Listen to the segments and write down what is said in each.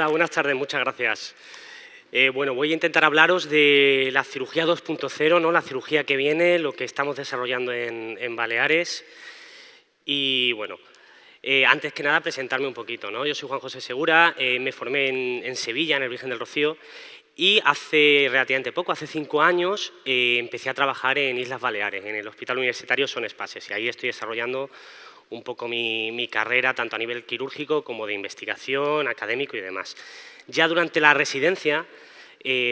Hola, buenas tardes, muchas gracias. Bueno, voy a intentar hablaros de la cirugía 2.0, ¿no? La cirugía que viene, lo que estamos desarrollando en Baleares. Y bueno, antes que nada presentarme un poquito, ¿no? Yo soy Juan José Segura, me formé en Sevilla, en el Virgen del Rocío, y hace relativamente poco, hace 5 años, empecé a trabajar en Islas Baleares, en el Hospital Universitario Son Espases, y ahí estoy desarrollando un poco mi carrera, tanto a nivel quirúrgico como de investigación, académico y demás. Ya durante la residencia,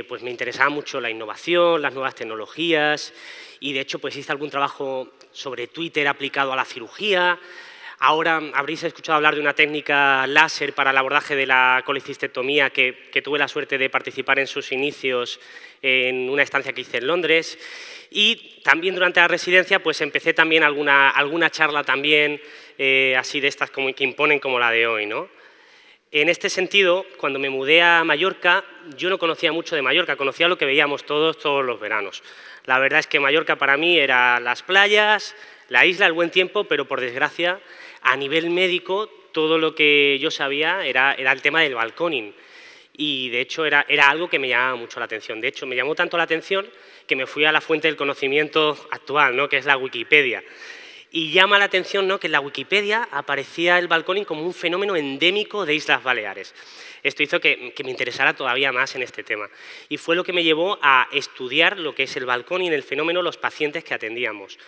pues me interesaba mucho la innovación, las nuevas tecnologías, y de hecho pues hice algún trabajo sobre Twitter aplicado a la cirugía. Ahora habréis escuchado hablar de una técnica láser para el abordaje de la colecistectomía que tuve la suerte de participar en sus inicios en una estancia que hice en Londres. Y también durante la residencia pues empecé también alguna charla también así de estas como que imponen como la de hoy, ¿no? En este sentido, cuando me mudé a Mallorca, yo no conocía mucho de Mallorca, conocía lo que veíamos todos los veranos. La verdad es que Mallorca para mí era las playas, la isla, el buen tiempo, pero por desgracia, a nivel médico, todo lo que yo sabía era el tema del balconing. Y de hecho era algo que me llamaba mucho la atención. De hecho, me llamó tanto la atención que me fui a la fuente del conocimiento actual, ¿no? Que es la Wikipedia. Y llama la atención, ¿no?, que en la Wikipedia aparecía el balconing como un fenómeno endémico de Islas Baleares. Esto hizo que me interesara todavía más en este tema. Y fue lo que me llevó a estudiar lo que es el balconing, el fenómeno, los pacientes que atendíamos.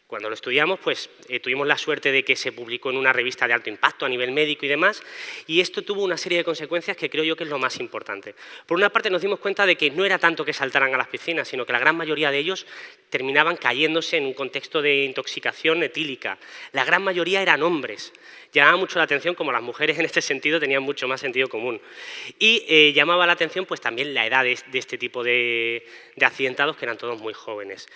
Cuando lo estudiamos, pues tuvimos la suerte de que se publicó en una revista de alto impacto a nivel médico y demás, y esto tuvo una serie de consecuencias que creo yo que es lo más importante. Por una parte nos dimos cuenta de que no era tanto que saltaran a las piscinas, sino que la gran mayoría de ellos terminaban cayéndose en un contexto de intoxicación etílica. La gran mayoría eran hombres. Llamaba mucho la atención como las mujeres en este sentido tenían mucho más sentido común. Y llamaba la atención pues también la edad de este tipo de accidentados, que eran todos muy jóvenes.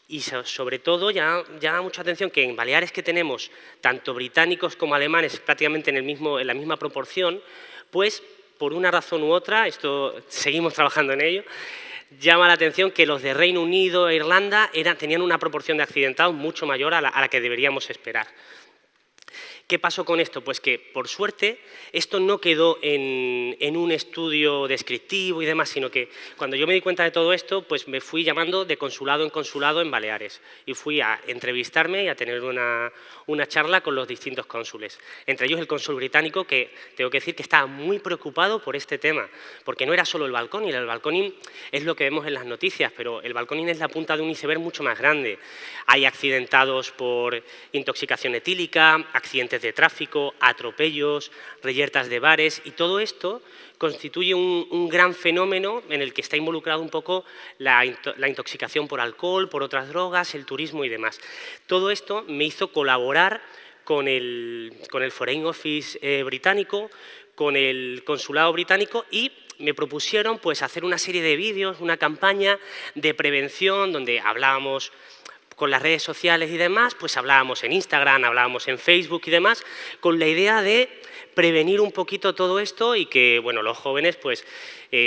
Y sobre todo llama mucha atención que en Baleares, que tenemos tanto británicos como alemanes prácticamente en la misma proporción, pues por una razón u otra, esto seguimos trabajando en ello, llama la atención que los de Reino Unido e Irlanda tenían una proporción de accidentados mucho mayor a la que deberíamos esperar. ¿Qué pasó con esto? Pues que, por suerte, esto no quedó en un estudio descriptivo y demás, sino que cuando yo me di cuenta de todo esto, pues me fui llamando de consulado en consulado en Baleares y fui a entrevistarme y a tener una charla con los distintos cónsules. Entre ellos el cónsul británico, que tengo que decir que estaba muy preocupado por este tema, porque no era solo el balconing es lo que vemos en las noticias, pero el balconing es la punta de un iceberg mucho más grande. Hay accidentados por intoxicación etílica, accidentes de tráfico, atropellos, reyertas de bares, y todo esto constituye un gran fenómeno en el que está involucrado un poco la intoxicación por alcohol, por otras drogas, el turismo y demás. Todo esto me hizo colaborar con el Foreign Office británico, con el consulado británico, y me propusieron pues hacer una serie de vídeos, una campaña de prevención donde hablábamos con las redes sociales y demás, pues hablábamos en Instagram, hablábamos en Facebook y demás, con la idea de prevenir un poquito todo esto y que, bueno, los jóvenes pues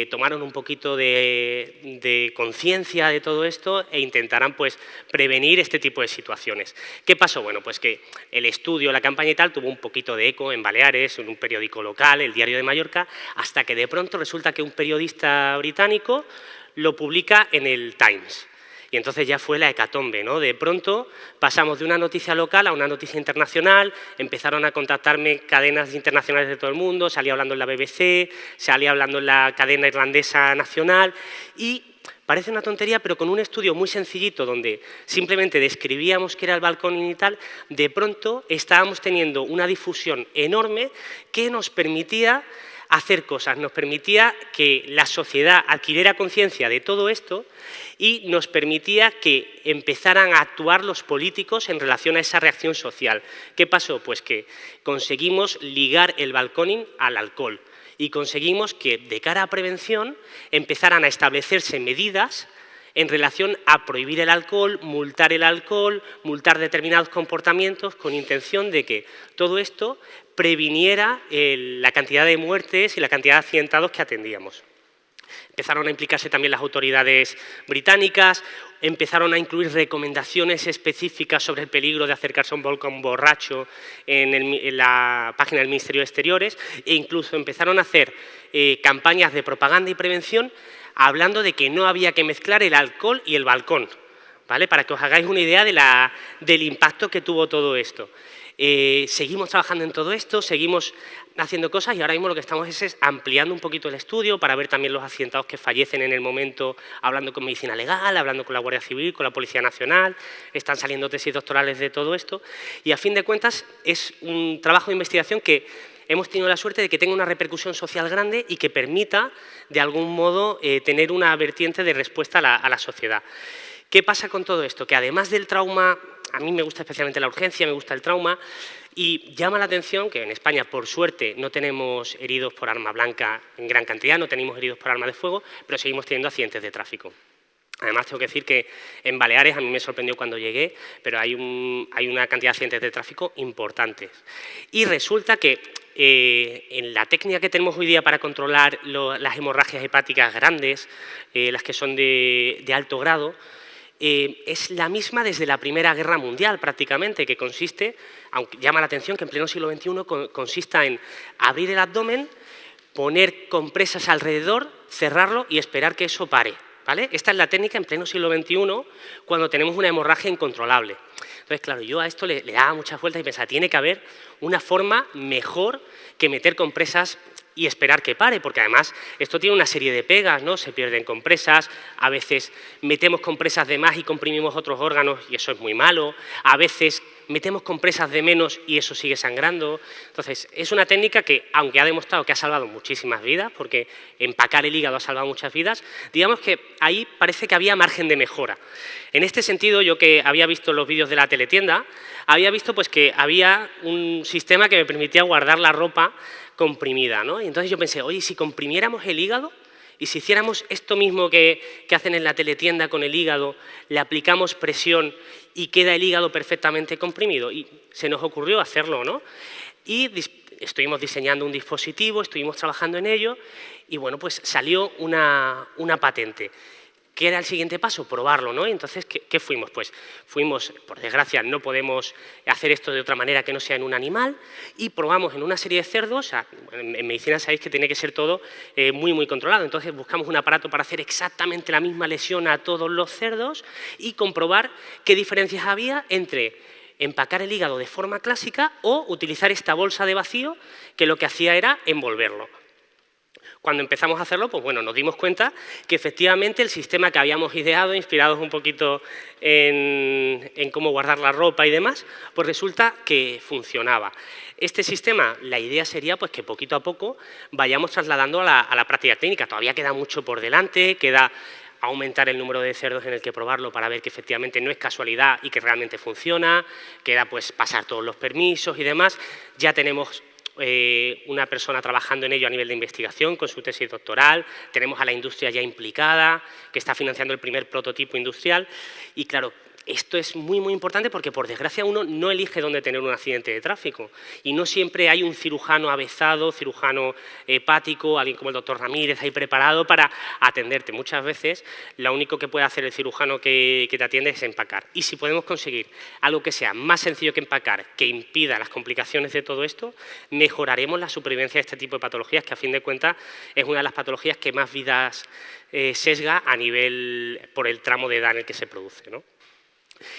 tomaron un poquito de conciencia de todo esto e intentaran pues prevenir este tipo de situaciones. ¿Qué pasó? Bueno, pues que el estudio, la campaña y tal tuvo un poquito de eco en Baleares, en un periódico local, el Diario de Mallorca, hasta que de pronto resulta que un periodista británico lo publica en el Times. Y entonces ya fue la hecatombe, ¿no? De pronto pasamos de una noticia local a una noticia internacional, empezaron a contactarme cadenas internacionales de todo el mundo, salía hablando en la BBC, salía hablando en la cadena irlandesa nacional, y parece una tontería, pero con un estudio muy sencillito donde simplemente describíamos qué era el balconing y tal, de pronto estábamos teniendo una difusión enorme que nos permitía hacer cosas, nos permitía que la sociedad adquiriera conciencia de todo esto y nos permitía que empezaran a actuar los políticos en relación a esa reacción social. ¿Qué pasó? Pues que conseguimos ligar el balconing al alcohol y conseguimos que, de cara a prevención, empezaran a establecerse medidas en relación a prohibir el alcohol, multar determinados comportamientos con intención de que todo esto previniera la cantidad de muertes y la cantidad de accidentados que atendíamos. Empezaron a implicarse también las autoridades británicas, empezaron a incluir recomendaciones específicas sobre el peligro de acercarse a un volcán borracho en la página del Ministerio de Exteriores, e incluso empezaron a hacer campañas de propaganda y prevención hablando de que no había que mezclar el alcohol y el balcón, ¿vale? Para que os hagáis una idea del impacto que tuvo todo esto. Seguimos trabajando en todo esto, seguimos haciendo cosas y ahora mismo lo que estamos es ampliando un poquito el estudio para ver también los accidentados que fallecen en el momento, hablando con medicina legal, hablando con la Guardia Civil, con la Policía Nacional, están saliendo tesis doctorales de todo esto y a fin de cuentas es un trabajo de investigación que hemos tenido la suerte de que tenga una repercusión social grande y que permita de algún modo tener una vertiente de respuesta a la sociedad. ¿Qué pasa con todo esto? Que además del trauma, a mí me gusta especialmente la urgencia, me gusta el trauma, y llama la atención que en España, por suerte, no tenemos heridos por arma blanca en gran cantidad, no tenemos heridos por arma de fuego, pero seguimos teniendo accidentes de tráfico. Además, tengo que decir que en Baleares, a mí me sorprendió cuando llegué, pero hay una cantidad de accidentes de tráfico importantes. Y resulta que en la técnica que tenemos hoy día para controlar las hemorragias hepáticas grandes, las que son de alto grado, es la misma desde la Primera Guerra Mundial prácticamente, que consiste, aunque llama la atención que en pleno siglo XXI consista en abrir el abdomen, poner compresas alrededor, cerrarlo y esperar que eso pare, ¿vale? Esta es la técnica en pleno siglo XXI cuando tenemos una hemorragia incontrolable. Entonces, claro, yo a esto le daba muchas vueltas y pensaba, tiene que haber una forma mejor que meter compresas y esperar que pare, porque además esto tiene una serie de pegas, ¿no? Se pierden compresas, a veces metemos compresas de más y comprimimos otros órganos y eso es muy malo, a veces metemos compresas de menos y eso sigue sangrando. Entonces, es una técnica que, aunque ha demostrado que ha salvado muchísimas vidas, porque empacar el hígado ha salvado muchas vidas, digamos que ahí parece que había margen de mejora. En este sentido, yo que había visto los vídeos de la teletienda, había visto pues, que había un sistema que me permitía guardar la ropa comprimida, ¿no? Y entonces yo pensé, oye, si comprimiéramos el hígado y si hiciéramos esto mismo que hacen en la teletienda con el hígado, le aplicamos presión y queda el hígado perfectamente comprimido. Y se nos ocurrió hacerlo, ¿no? Y estuvimos diseñando un dispositivo, estuvimos trabajando en ello y bueno, pues salió una patente. ¿Qué era el siguiente paso? Probarlo, ¿no? Y entonces, ¿qué fuimos? Pues fuimos, por desgracia, no podemos hacer esto de otra manera que no sea en un animal, y probamos en una serie de cerdos, o sea, en medicina sabéis que tiene que ser todo muy, muy controlado, entonces buscamos un aparato para hacer exactamente la misma lesión a todos los cerdos y comprobar qué diferencias había entre empacar el hígado de forma clásica o utilizar esta bolsa de vacío que lo que hacía era envolverlo. Cuando empezamos a hacerlo, pues bueno, nos dimos cuenta que efectivamente el sistema que habíamos ideado, inspirados un poquito en cómo guardar la ropa y demás, pues resulta que funcionaba. Este sistema, la idea sería pues que poquito a poco vayamos trasladando a la práctica clínica. Todavía queda mucho por delante, queda aumentar el número de cerdos en el que probarlo para ver que efectivamente no es casualidad y que realmente funciona, queda pues pasar todos los permisos y demás. Ya tenemos una persona trabajando en ello a nivel de investigación con su tesis doctoral, tenemos a la industria ya implicada, que está financiando el primer prototipo industrial y claro, esto es muy, muy importante porque por desgracia uno no elige dónde tener un accidente de tráfico y no siempre hay un cirujano avezado, cirujano hepático, alguien como el doctor Ramírez ahí preparado para atenderte. Muchas veces lo único que puede hacer el cirujano que te atiende es empacar y si podemos conseguir algo que sea más sencillo que empacar, que impida las complicaciones de todo esto, mejoraremos la supervivencia de este tipo de patologías que a fin de cuentas es una de las patologías que más vidas sesga a nivel por el tramo de edad en el que se produce, ¿no?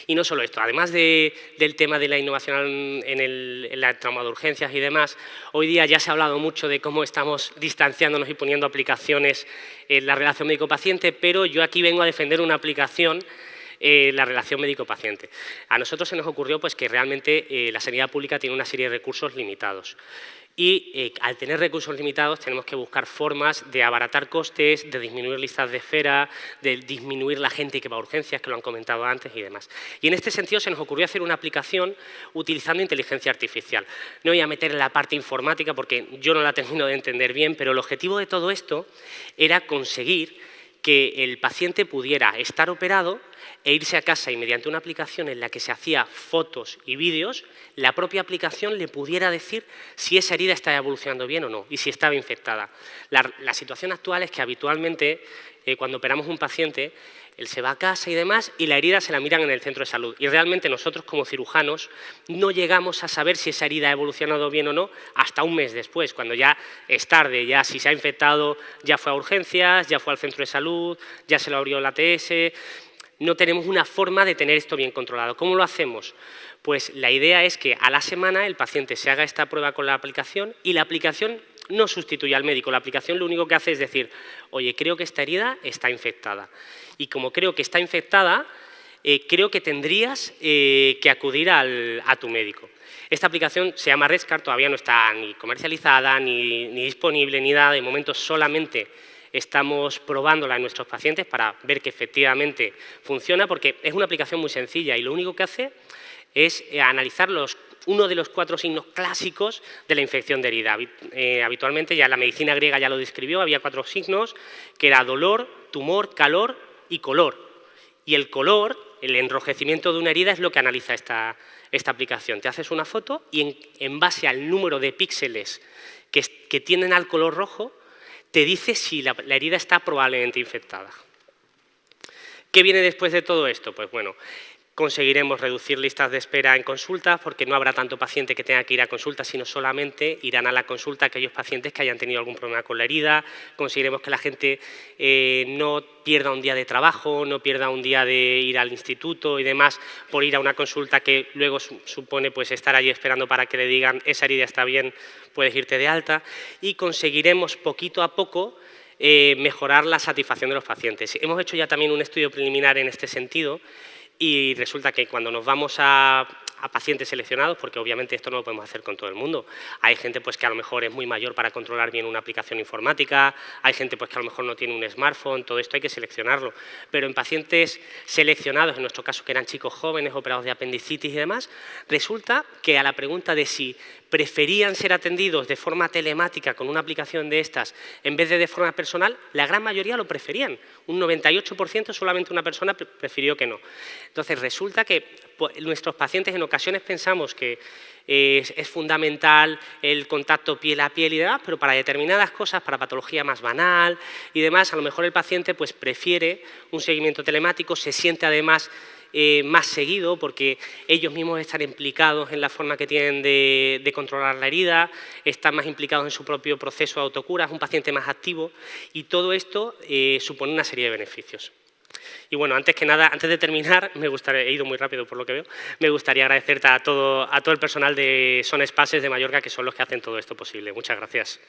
Y no solo esto, además del tema de la innovación en la trauma de urgencias y demás, hoy día ya se ha hablado mucho de cómo estamos distanciándonos y poniendo aplicaciones en la relación médico-paciente, pero yo aquí vengo a defender una aplicación, la relación médico-paciente. A nosotros se nos ocurrió pues, que realmente la sanidad pública tiene una serie de recursos limitados. Y al tener recursos limitados tenemos que buscar formas de abaratar costes, de disminuir listas de espera, de disminuir la gente que va a urgencias, que lo han comentado antes y demás. Y en este sentido se nos ocurrió hacer una aplicación utilizando inteligencia artificial. No voy a meter en la parte informática porque yo no la termino de entender bien, pero el objetivo de todo esto era conseguir que el paciente pudiera estar operado e irse a casa y mediante una aplicación en la que se hacía fotos y vídeos, la propia aplicación le pudiera decir si esa herida estaba evolucionando bien o no y si estaba infectada. La situación actual es que habitualmente cuando operamos un paciente, él se va a casa y demás y la herida se la miran en el centro de salud. Y realmente nosotros como cirujanos no llegamos a saber si esa herida ha evolucionado bien o no hasta un mes después, cuando ya es tarde, ya si se ha infectado ya fue a urgencias, ya fue al centro de salud, ya se lo abrió el ATS. No tenemos una forma de tener esto bien controlado. ¿Cómo lo hacemos? Pues la idea es que a la semana el paciente se haga esta prueba con la aplicación y la aplicación no sustituye al médico. La aplicación lo único que hace es decir, oye, creo que esta herida está infectada. Y como creo que está infectada, creo que tendrías que acudir a tu médico. Esta aplicación se llama RedScar, todavía no está ni comercializada, ni disponible, ni nada. De momento solamente estamos probándola en nuestros pacientes para ver que efectivamente funciona, porque es una aplicación muy sencilla y lo único que hace es analizar uno de los 4 signos clásicos de la infección de herida. Habitualmente ya la medicina griega ya lo describió, había 4 signos, que era dolor, tumor, calor y color. Y el color, el enrojecimiento de una herida, es lo que analiza esta aplicación. Te haces una foto y en base al número de píxeles que tienen al color rojo, te dice si la herida está probablemente infectada. ¿Qué viene después de todo esto? Pues bueno, conseguiremos reducir listas de espera en consultas porque no habrá tanto paciente que tenga que ir a consulta, sino solamente irán a la consulta aquellos pacientes que hayan tenido algún problema con la herida. Conseguiremos que la gente no pierda un día de trabajo, no pierda un día de ir al instituto y demás por ir a una consulta que luego supone pues, estar allí esperando para que le digan esa herida está bien, puedes irte de alta. Y conseguiremos poquito a poco mejorar la satisfacción de los pacientes. Hemos hecho ya también un estudio preliminar en este sentido y resulta que cuando nos vamos a pacientes seleccionados, porque obviamente esto no lo podemos hacer con todo el mundo, hay gente pues, que a lo mejor es muy mayor para controlar bien una aplicación informática, hay gente pues, que a lo mejor no tiene un smartphone, todo esto hay que seleccionarlo, pero en pacientes seleccionados, en nuestro caso que eran chicos jóvenes, operados de apendicitis y demás, resulta que a la pregunta de si preferían ser atendidos de forma telemática con una aplicación de estas en vez de forma personal, la gran mayoría lo preferían. Un 98% solamente una persona prefirió que no. Entonces resulta que nuestros pacientes en ocasiones pensamos que es fundamental el contacto piel a piel y demás, pero para determinadas cosas, para patología más banal y demás, a lo mejor el paciente pues, prefiere un seguimiento telemático, se siente además más seguido porque ellos mismos están implicados en la forma que tienen de controlar la herida, están más implicados en su propio proceso de autocura, es un paciente más activo y todo esto supone una serie de beneficios. Y bueno, antes que nada, antes de terminar, he ido muy rápido por lo que veo, me gustaría agradecerte a todo el personal de Son Espaces de Mallorca, que son los que hacen todo esto posible. Muchas gracias.